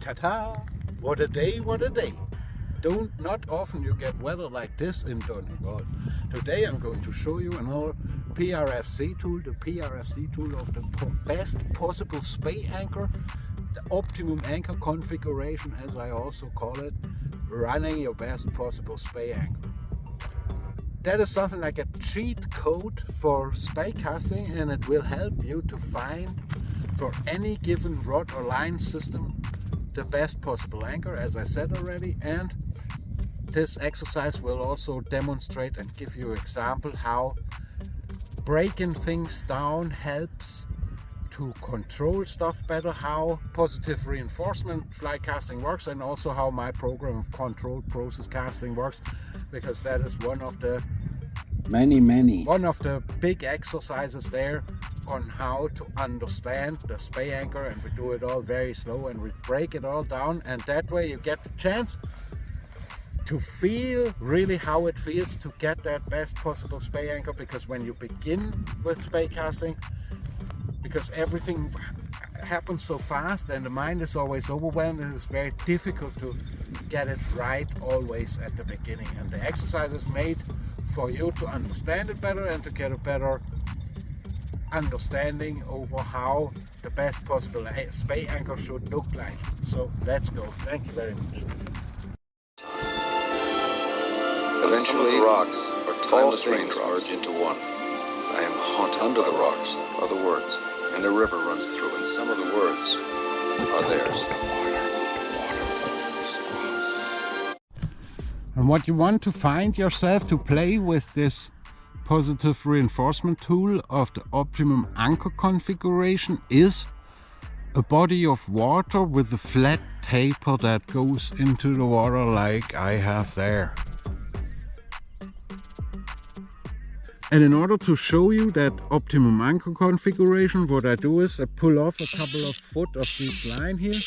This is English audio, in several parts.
Ta-ta! What a day, what a day! Not often you get weather like this in Donegal. Today I'm going to show you another PRFC tool, the PRFC tool of the best possible Spey anchor, the optimum anchor configuration as I also call it, running your best possible Spey anchor. That is something like a cheat code for Speycasting, and it will help you to find for any given rod or line system the best possible anchor, as I said already. And this exercise will also demonstrate and give you an example how breaking things down helps to control stuff better, how positive reinforcement fly casting works, and also how my program of controlled process casting works, because that is one of the one of the big exercises there on how to understand the Spey anchor, and we do it all very slow and we break it all down, and that way you get the chance to feel really how it feels to get that best possible Spey anchor. Because when you begin with Spey casting, because everything happens so fast and the mind is always overwhelmed, and it's very difficult to get it right always at the beginning, and the exercise is made for you to understand it better and to get a better understanding over how the best possible Spey anchor should look like. So let's go. Thank you very much. Eventually, the rocks or timeless rains merge into one. I am haunted. Under the rocks are the words, and a river runs through, and some of the words are theirs. And what you want to find yourself to play with this positive reinforcement tool of the optimum anchor configuration is a body of water with a flat taper that goes into the water like I have there. And in order to show you that optimum anchor configuration, what I do is I pull off a couple of foot of this line here,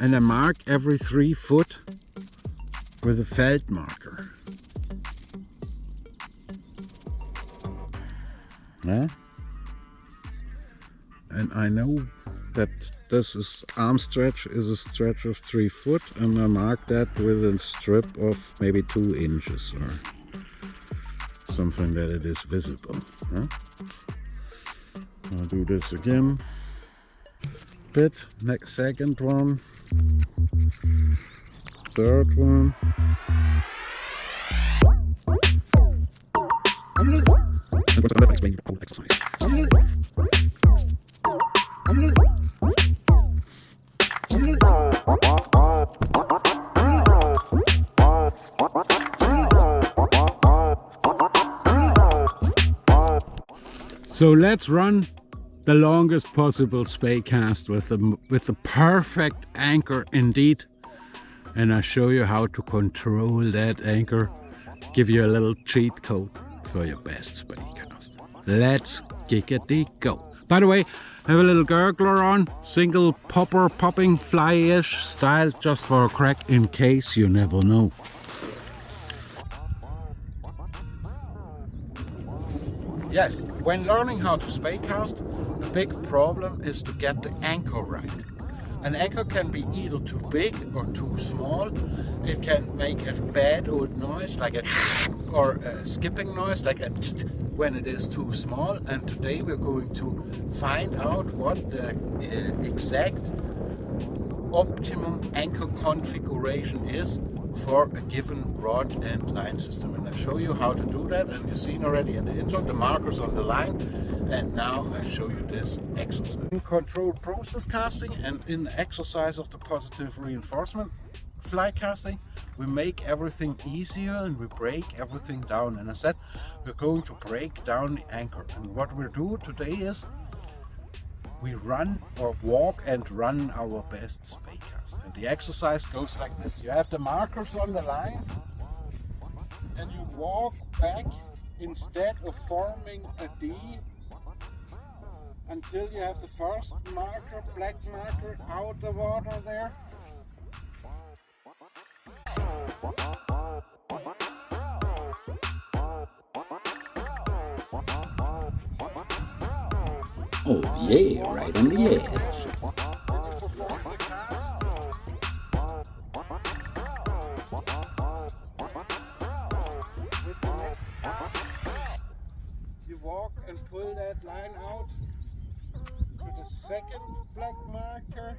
and I mark every 3 foot with a felt marker. Yeah? And I know that this is arm stretch is a stretch of 3 foot, and I mark that with a strip of maybe 2 inches or something that it is visible. Huh? I'll do this again. Bit, next second one, third one. So let's run the longest possible Speycast with the perfect anchor indeed, and I show you how to control that anchor, give you a little cheat code for your best Speycast. Let's giggity go. By the way, I have a little gurgler on, single popper popping fly-ish style, just for a crack in case you never know. Yes, when learning how to Speycast, a big problem is to get the anchor right. An anchor can be either too big or too small. It can make a bad old noise like or a skipping noise like a when it is too small. And today we're going to find out what the exact optimum anchor configuration is for a given rod and line system, and I'll show you how to do that. And you've seen already in the intro the markers on the line, and now I show you this exercise. In controlled process casting and in the exercise of the positive reinforcement fly casting, we make everything easier and we break everything down. And I said we're going to break down the anchor, and what we'll do today is we run or walk and run our best Speycast. And the exercise goes like this. You have the markers on the line, and you walk back instead of forming a D until you have the first marker, black marker, out the water there. Oh, Yeah, right on the edge. With the next cast, you walk and pull that line out to the second black marker.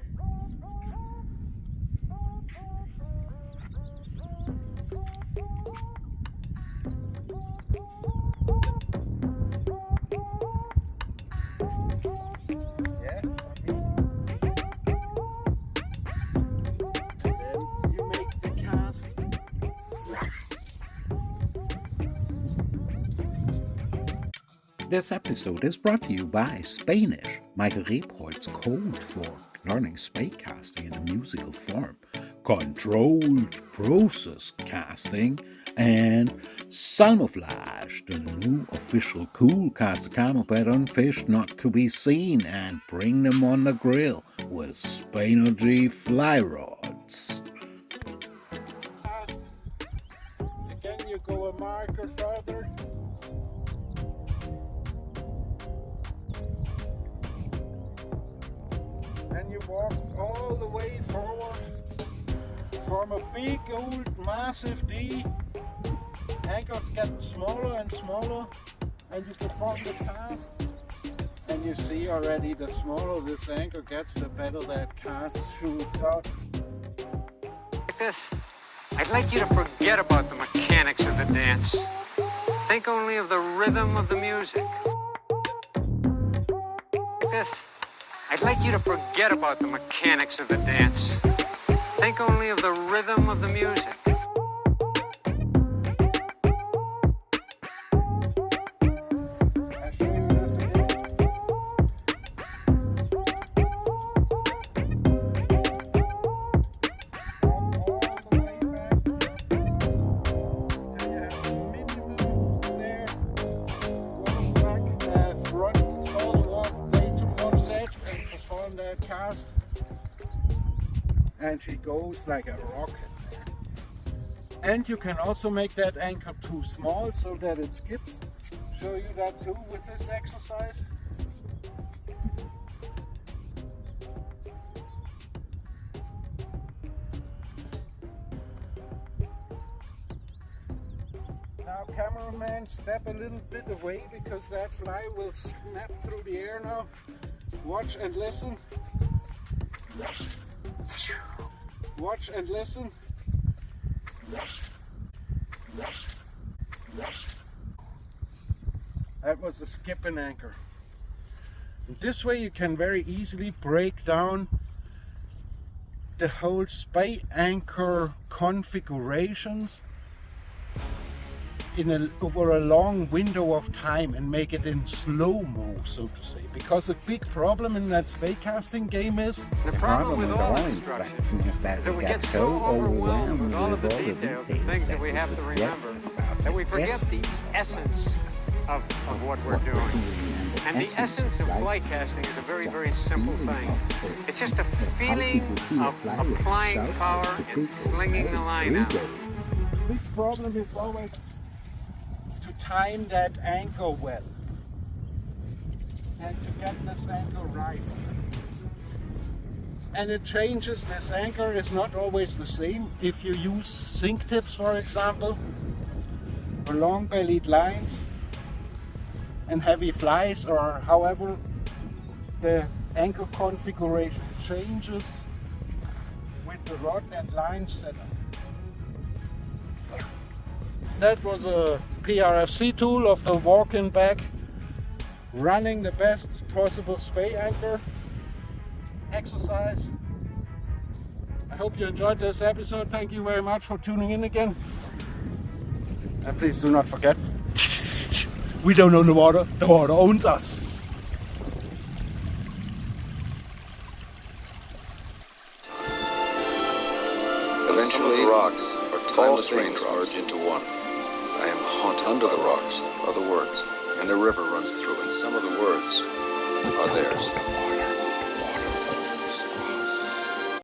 Yeah. And then you make the cast. This episode is brought to you by Speynish, Michael Repolt's code for learning Speycasting in a musical form, controlled process casting, and Camouflage, the new official coolcaster camel bed on fish not to be seen, and bring them on the grill with Speynergy fly rods. Again, you go a marker further. And you walk all the way forward, form a big old massive D. Anchors get smaller and smaller, and you perform the cast. And you see already, the smaller this anchor gets, the better that cast shoots out. Like this, I'd like you to forget about the mechanics of the dance. Think only of the rhythm of the music. Like this, I'd like you to forget about the mechanics of the dance. Think only of the rhythm of the music. I'll show you this again. Walk all the way back till you have a minimum there. Going back, front all the way to one set and perform that cast. And she goes like a rocket. And you can also make that anchor too small so that it skips. Show you that too with this exercise. Now cameraman, step a little bit away because that fly will snap through the air now. Watch and listen. Watch and listen. That was a skipping anchor. And this way you can very easily break down the whole Spey anchor configurations over a long window of time and make it in slow-mo, so to say. Because a big problem in that Speycasting game is The problem with all instruction is that we get so overwhelmed with all of the details, the things that we have to remember, that we forget the essence of what we're doing. And the essence of Speycasting is a very, very simple thing. It's just a feeling of applying power and slinging the line out. The big problem is always to time that anchor well and to get this anchor right. And it changes. This anchor is not always the same. If you use sink tips, for example, or long bellied lines and heavy flies, or however, the anchor configuration changes with the rod and line setup. That was a PRFC tool of the walking back, running the best possible Spey anchor exercise. I hope you enjoyed this episode. Thank you very much for tuning in again. And please do not forget, we don't own the water owns us. Eventually, the rocks or timeless raindrops merge into one. I am haunted under the rocks are the words, and a river runs through, and some of the words are theirs.